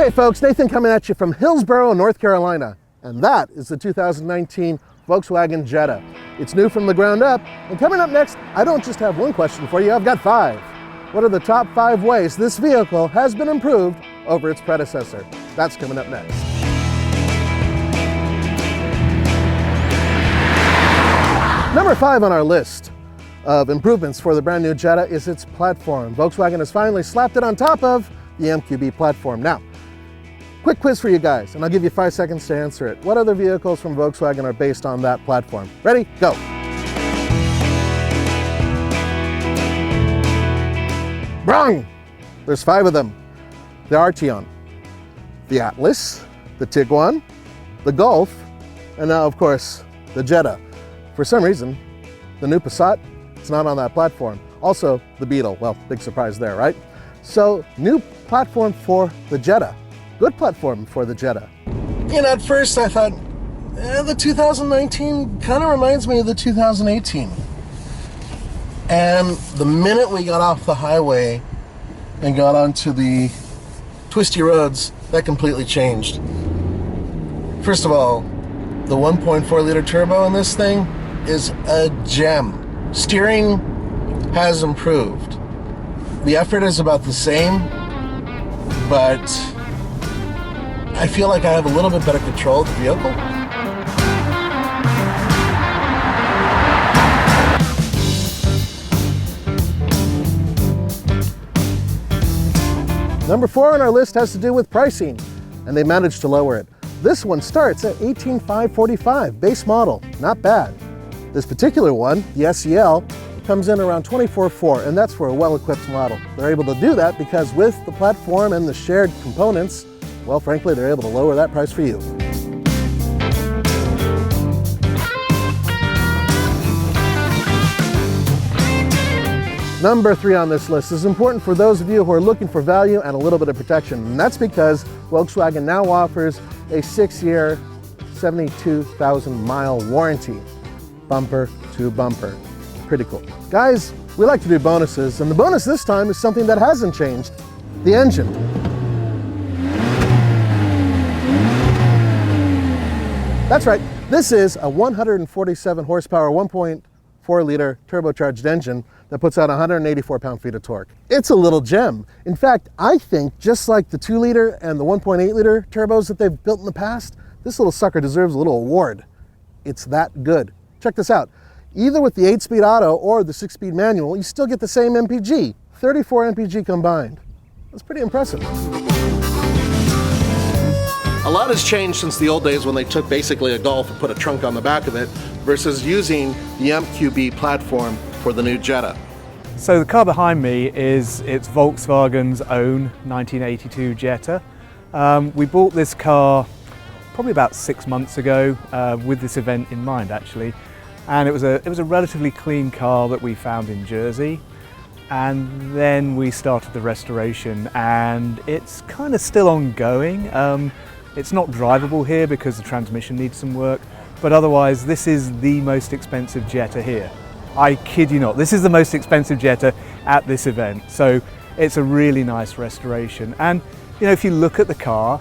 Hey folks, Nathan coming at you from Hillsborough, North Carolina. And that is the 2019 Volkswagen Jetta. It's new from the ground up. And coming up next, I don't just have one question for you, I've got 5. What are the top 5 ways this vehicle has been improved over its predecessor? That's coming up next. Number 5 on our list of improvements for the brand new Jetta is its platform. Volkswagen has finally slapped it on top of the MQB platform. Now, quick quiz for you guys, and I'll give you 5 seconds to answer it. What other vehicles from Volkswagen are based on that platform? Ready? Go. Wrong! There's 5 of them. The Arteon, the Atlas, the Tiguan, the Golf, and now, of course, the Jetta. For some reason, the new Passat, it's not on that platform. Also, the Beetle. Well, big surprise there, right? So, new platform for the Jetta. Good platform for the Jetta. You know, at first I thought, the 2019 kind of reminds me of the 2018. And the minute we got off the highway and got onto the twisty roads, that completely changed. First of all, the 1.4 liter turbo in this thing is a gem. Steering has improved. The effort is about the same, but I feel like I have a little bit better control of the vehicle. Number 4 on our list has to do with pricing, and they managed to lower it. This one starts at $18,545, base model, not bad. This particular one, the SEL, comes in around $24,400, and that's for a well-equipped model. They're able to do that because with the platform and the shared components, well, frankly, they're able to lower that price for you. Number 3 on this list is important for those of you who are looking for value and a little bit of protection, and that's because Volkswagen now offers a 6-year, 72,000 mile warranty, bumper to bumper. Pretty cool. Guys, we like to do bonuses, and the bonus this time is something that hasn't changed, the engine. That's right, this is a 147 horsepower, 1.4 liter turbocharged engine that puts out 184 pound-feet of torque. It's a little gem. In fact, I think just like the 2 liter and the 1.8 liter turbos that they've built in the past, this little sucker deserves a little award. It's that good. Check this out. Either with the 8-speed auto or the 6-speed manual, you still get the same MPG, 34 MPG combined. That's pretty impressive. A lot has changed since the old days when they took basically a Golf and put a trunk on the back of it versus using the MQB platform for the new Jetta. So the car behind me it's Volkswagen's own 1982 Jetta. We bought this car probably about 6 months ago with this event in mind actually. And it was a relatively clean car that we found in Jersey. And then we started the restoration and it's kind of still ongoing. It's not drivable here because the transmission needs some work, but otherwise this is the most expensive Jetta here. I kid you not, this is the most expensive Jetta at this event. So it's a really nice restoration. And you know, if you look at the car,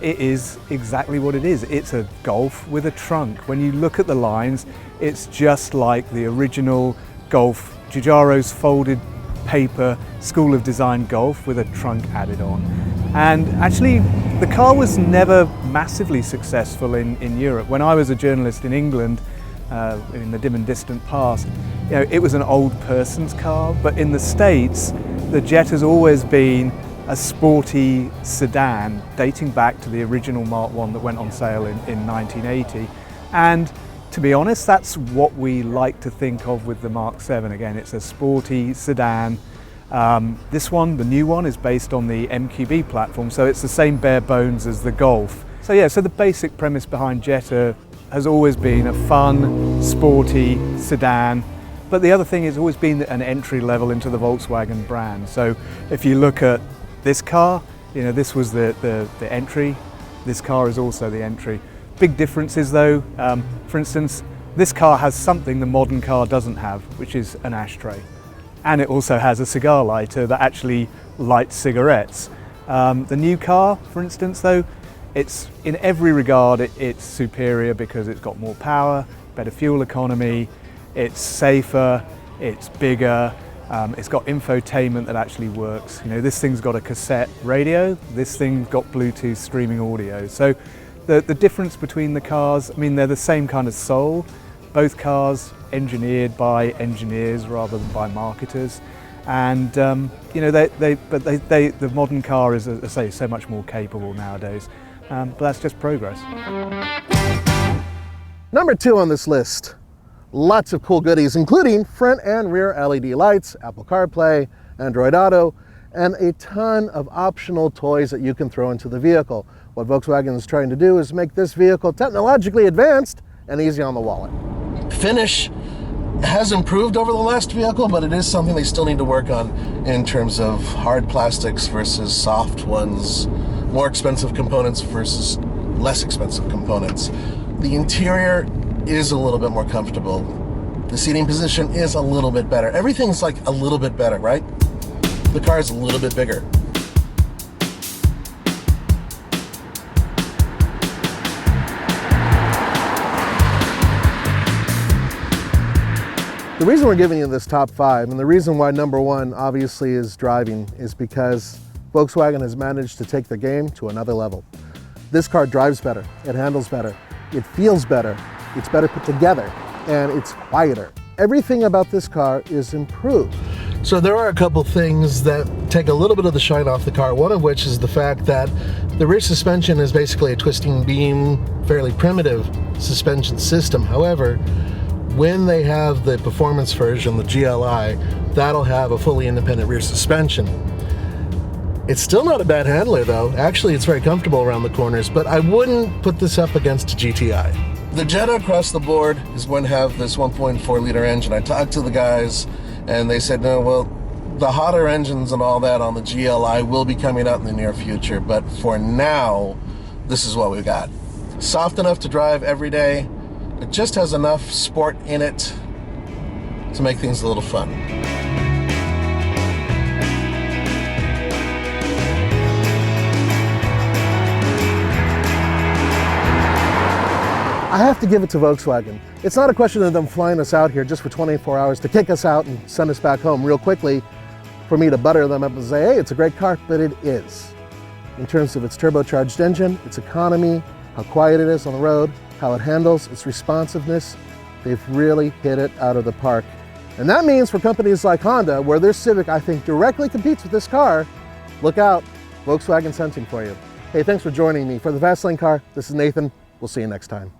it is exactly what it is. It's a Golf with a trunk. When you look at the lines, it's just like the original Golf, Giugiaro's folded paper School of Design Golf with a trunk added on. And actually, the car was never massively successful in Europe. When I was a journalist in England, in the dim and distant past, you know, it was an old person's car, but in the States, the Jetta's always been a sporty sedan dating back to the original Mark I that went on sale in 1980. And to be honest, that's what we like to think of with the Mark VII. Again, it's a sporty sedan. This one, the new one, is based on the MQB platform, so it's the same bare bones as the Golf. So yeah, so the basic premise behind Jetta has always been a fun, sporty sedan. But the other thing has always been an entry level into the Volkswagen brand. So if you look at this car, you know, this was the entry. This car is also the entry. Big differences though. For instance, this car has something the modern car doesn't have, which is an ashtray. And it also has a cigar lighter that actually lights cigarettes. The new car, for instance, though, it's in every regard it's superior because it's got more power, better fuel economy, it's safer, it's bigger, it's got infotainment that actually works. You know, this thing's got a cassette radio, this thing's got Bluetooth streaming audio. So the difference between the cars, I mean, they're the same kind of soul. Both cars engineered by engineers rather than by marketers. And you know, the modern car is, as I say, so much more capable nowadays. But that's just progress. Number 2 on this list, lots of cool goodies, including front and rear LED lights, Apple CarPlay, Android Auto, and a ton of optional toys that you can throw into the vehicle. What Volkswagen is trying to do is make this vehicle technologically advanced and easy on the wallet. Finish has improved over the last vehicle, but it is something they still need to work on in terms of hard plastics versus soft ones, more expensive components versus less expensive components. The interior is a little bit more comfortable. The seating position is a little bit better. Everything's like a little bit better, right? The car is a little bit bigger. The reason we're giving you this top 5, and the reason why number 1 obviously is driving, is because Volkswagen has managed to take the game to another level. This car drives better, it handles better, it feels better, it's better put together, and it's quieter. Everything about this car is improved. So there are a couple things that take a little bit of the shine off the car, one of which is the fact that the rear suspension is basically a twisting beam, fairly primitive suspension system. However, when they have the performance version, the GLI, that'll have a fully independent rear suspension. It's still not a bad handler though. Actually, it's very comfortable around the corners, but I wouldn't put this up against a GTI. The Jetta across the board is going to have this 1.4 liter engine. I talked to the guys and they said, no, well, the hotter engines and all that on the GLI will be coming out in the near future, but for now, this is what we got. Soft enough to drive every day. It just has enough sport in it to make things a little fun. I have to give it to Volkswagen. It's not a question of them flying us out here just for 24 hours to kick us out and send us back home real quickly for me to butter them up and say, hey, it's a great car, but it is. In terms of its turbocharged engine, its economy, how quiet it is on the road, how it handles, its responsiveness, they've really hit it out of the park. And that means for companies like Honda, where their Civic, I think, directly competes with this car, look out, Volkswagen's hunting for you. Hey, thanks for joining me. For the Fastlane Car, this is Nathan. We'll see you next time.